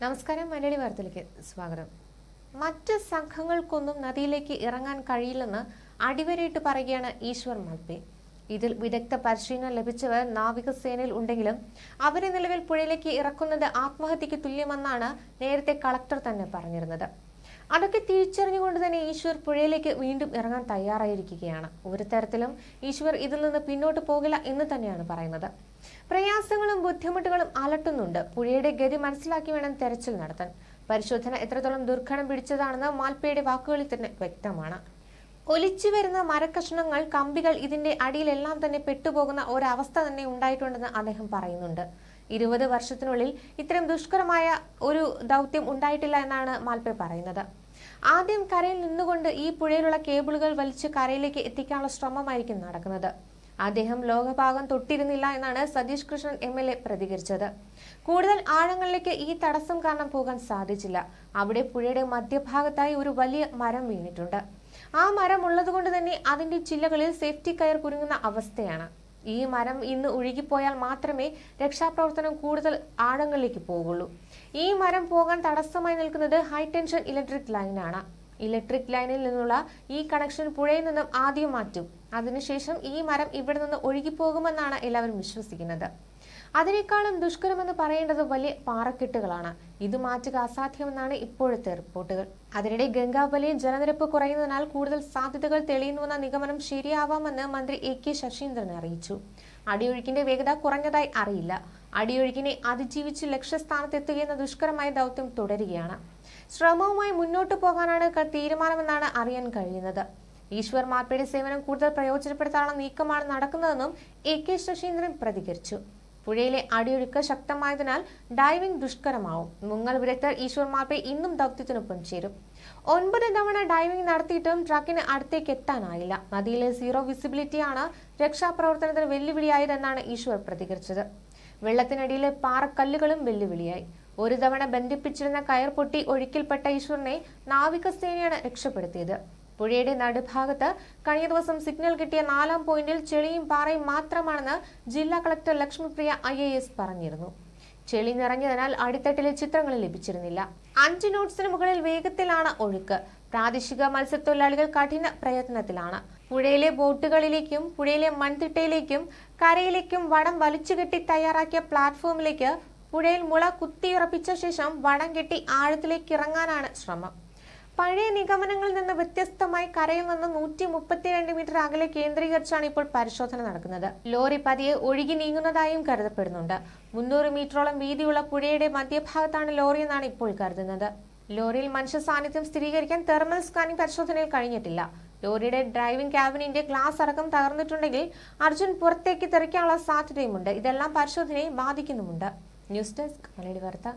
നമസ്കാരം. മലയാളി വാർത്തയിലേക്ക് സ്വാഗതം. മറ്റ് സംഘങ്ങൾക്കൊന്നും നദിയിലേക്ക് ഇറങ്ങാൻ കഴിയില്ലെന്ന് അടിവരയിട്ട് പറയുകയാണ് ഈശ്വർ മാൽപേ. ഇതിൽ വിദഗ്ധ പരിശീലനം ലഭിച്ചവർ നാവികസേനയിൽ ഉണ്ടെങ്കിലും അവരെ നിലവിൽ പുഴയിലേക്ക് ഇറക്കുന്നത് ആത്മഹത്യക്ക് തുല്യമെന്നാണ് നേരത്തെ കളക്ടർ തന്നെ പറഞ്ഞിരുന്നത്. അതൊക്കെ തിരിച്ചറിഞ്ഞുകൊണ്ട് തന്നെ ഈശ്വർ പുഴയിലേക്ക് വീണ്ടും ഇറങ്ങാൻ തയ്യാറായിരിക്കുകയാണ്. ഒരു തരത്തിലും ഈശ്വർ ഇതിൽ നിന്ന് പിന്നോട്ട് പോകില്ല എന്ന് തന്നെയാണ് പറയുന്നത്. പ്രയാസങ്ങളും ബുദ്ധിമുട്ടുകളും അലട്ടുന്നുണ്ട്. പുഴയുടെ ഗതി മനസ്സിലാക്കി വേണം തെരച്ചിൽ നടത്താൻ. പരിശോധന എത്രത്തോളം ദുർഘടം പിടിച്ചതാണെന്ന് മാൽപേയുടെ വാക്കുകളിൽ തന്നെ വ്യക്തമാണ്. ഒലിച്ചു വരുന്ന മരക്കഷ്ണങ്ങൾ, കമ്പികൾ, ഇതിന്റെ അടിയിലെല്ലാം തന്നെ പെട്ടുപോകുന്ന ഒരവസ്ഥ തന്നെ ഉണ്ടായിട്ടുണ്ടെന്ന് അദ്ദേഹം പറയുന്നുണ്ട്. 20 വർഷത്തിനുള്ളിൽ ഇത്തരം ദുഷ്കരമായ ഒരു ദൗത്യം ഉണ്ടായിട്ടില്ല എന്നാണ് മാൽപേ പറയുന്നത്. ആദ്യം കരയിൽ നിന്നുകൊണ്ട് ഈ പുഴയിലുള്ള കേബിളുകൾ വലിച്ച് കരയിലേക്ക് എത്തിക്കാനുള്ള ശ്രമമായിരിക്കും നടക്കുന്നത്. അദ്ദേഹം ലോകഭാഗം തൊട്ടിരുന്നില്ല എന്നാണ് സതീഷ് കൃഷ്ണൻ MLA പ്രതികരിച്ചത്. കൂടുതൽ ആഴങ്ങളിലേക്ക് ഈ തടസ്സം കാരണം പോകാൻ സാധിച്ചില്ല. അവിടെ പുഴയുടെ മധ്യഭാഗത്തായി ഒരു വലിയ മരം വീണിട്ടുണ്ട്. ആ മരം ഉള്ളതുകൊണ്ട് തന്നെ അതിന്റെ ചില്ലകളിൽ സേഫ്റ്റി കയർ കുരുങ്ങുന്ന അവസ്ഥയാണ്. ഈ മരം ഇന്ന് ഒഴുകിപ്പോയാൽ മാത്രമേ രക്ഷാപ്രവർത്തനം കൂടുതൽ ആഴങ്ങളിലേക്ക് പോകുള്ളൂ. ഈ മരം പോകാൻ തടസ്സമായി നിൽക്കുന്നത് ഹൈ ടെൻഷൻ ഇലക്ട്രിക് ലൈനാണ്. ഇലക്ട്രിക് ലൈനിൽ നിന്നുള്ള ഈ കണക്ഷൻ പുഴയിൽ നിന്നും ആദ്യം മാറ്റും. അതിനുശേഷം ഈ മരം ഇവിടെ നിന്ന് ഒഴുകിപ്പോകുമെന്നാണ് എല്ലാവരും വിശ്വസിക്കുന്നത്. അതിനേക്കാളും ദുഷ്കരമെന്ന് പറയേണ്ടത് വലിയ പാറക്കെട്ടുകളാണ്. ഇത് മാറ്റുക അസാധ്യമെന്നാണ് ഇപ്പോഴത്തെ റിപ്പോർട്ടുകൾ. അതിനിടെ ഗംഗാവലിയിൽ ജലനിരപ്പ് കുറയുന്നതിനാൽ കൂടുതൽ സാധ്യതകൾ തെളിയുന്നുവെന്ന നിഗമനം ശരിയാവാമെന്ന് മന്ത്രി AK ശശീന്ദ്രൻ അറിയിച്ചു. അടിയൊഴുക്കിന്റെ വേഗത കുറഞ്ഞതായി അറിയില്ല. അടിയൊഴുക്കിനെ അതിജീവിച്ച് ലക്ഷ്യസ്ഥാനത്തെത്തുകയെന്ന ദുഷ്കരമായ ദൗത്യം തുടരുകയാണ്. ശ്രമവുമായി മുന്നോട്ടു പോകാനാണ് തീരുമാനമെന്നാണ് അറിയാൻ കഴിയുന്നത്. ഈശ്വർ മാൽപേയുടെ സേവനം കൂടുതൽ പ്രയോജനപ്പെടുത്താനുള്ള നീക്കമാണ് നടക്കുന്നതെന്നും AK ശശീന്ദ്രൻ പ്രതികരിച്ചു. പുഴയിലെ അടിയൊഴുക്ക് ശക്തമായതിനാൽ ഡൈവിംഗ് ദുഷ്കരമാവും. മുങ്ങൽ വിദഗ്ധർ ഈശ്വർ മാൽപേ ഇന്നും ദൗത്യത്തിനൊപ്പം ചേരും. 9 തവണ ഡൈവിംഗ് നടത്തിയിട്ടും ട്രക്കിന് അടുത്തേക്ക് എത്താനായില്ല. നദിയിലെ സീറോ വിസിബിലിറ്റിയാണ് രക്ഷാപ്രവർത്തനത്തിന് വെല്ലുവിളിയായതെന്നാണ് ഈശ്വർ പ്രതികരിച്ചത്. വെള്ളത്തിനടിയിലെ പാറക്കല്ലുകളും വെല്ലുവിളിയായി. ഒരു തവണ ബന്ധിപ്പിച്ചിരുന്ന കയർ പൊട്ടി ഒഴുക്കിൽപ്പെട്ട ഈശ്വറിനെ നാവികസേനയാണ് രക്ഷപ്പെടുത്തിയത്. പുഴയുടെ നടുഭാഗത്ത് കഴിഞ്ഞ ദിവസം സിഗ്നൽ കിട്ടിയ 4ാം പോയിന്റിൽ ചെളിയും പാറയും മാത്രമാണെന്ന് ജില്ലാ കളക്ടർ ലക്ഷ്മിപ്രിയ IAS പറഞ്ഞിരുന്നു. ചെളി നിറഞ്ഞതിനാൽ അടിത്തട്ടിലെ ചിത്രങ്ങൾ ലഭിച്ചിരുന്നില്ല. 5 നോട്ട്സിന് മുകളിൽ വേഗത്തിലാണ് ഒഴുക്ക്. പ്രാദേശിക മത്സ്യത്തൊഴിലാളികൾ കഠിന പ്രയത്നത്തിലാണ്. പുഴയിലെ ബോട്ടുകളിലേക്കും പുഴയിലെ മൺതിട്ടയിലേക്കും കരയിലേക്കും വടം വലിച്ചുകെട്ടി തയ്യാറാക്കിയ പ്ലാറ്റ്ഫോമിലേക്ക് പുഴയിൽ മുള കുത്തിയുറപ്പിച്ച ശേഷം വടം കെട്ടി ആഴത്തിലേക്ക് ഇറങ്ങാനാണ് ശ്രമം. പഴയ നിഗമനങ്ങളിൽ നിന്ന് വ്യത്യസ്തമായി കരയിൽ നിന്ന് 132 മീറ്റർ അകലെ കേന്ദ്രീകരിച്ചാണ് ഇപ്പോൾ പരിശോധന നടക്കുന്നത്. ലോറി പതിയെ ഒഴുകി നീങ്ങുന്നതായും കരുതപ്പെടുന്നുണ്ട്. 300 മീറ്ററോളം വീതിയുള്ള പുഴയുടെ മധ്യഭാഗത്താണ് ലോറി എന്നാണ് ഇപ്പോൾ കരുതുന്നത്. ലോറിയിൽ മനുഷ്യ സാന്നിധ്യം സ്ഥിരീകരിക്കാൻ തെർമൽ സ്കാനിംഗ് പരിശോധനയിൽ കഴിഞ്ഞിട്ടില്ല. ലോറിയുടെ ഡ്രൈവിംഗ് ക്യാബിനിന്റെ ഗ്ലാസ് അടക്കം തകർന്നിട്ടുണ്ടെങ്കിൽ അർജുൻ പുറത്തേക്ക് തെറിക്കാനുള്ള സാധ്യതയുമുണ്ട്. ഇതെല്ലാം പരിശോധനയെ ബാധിക്കുന്നുമുണ്ട്. ന്യൂസ് ഡെസ്ക് മലയാളി വാർത്ത.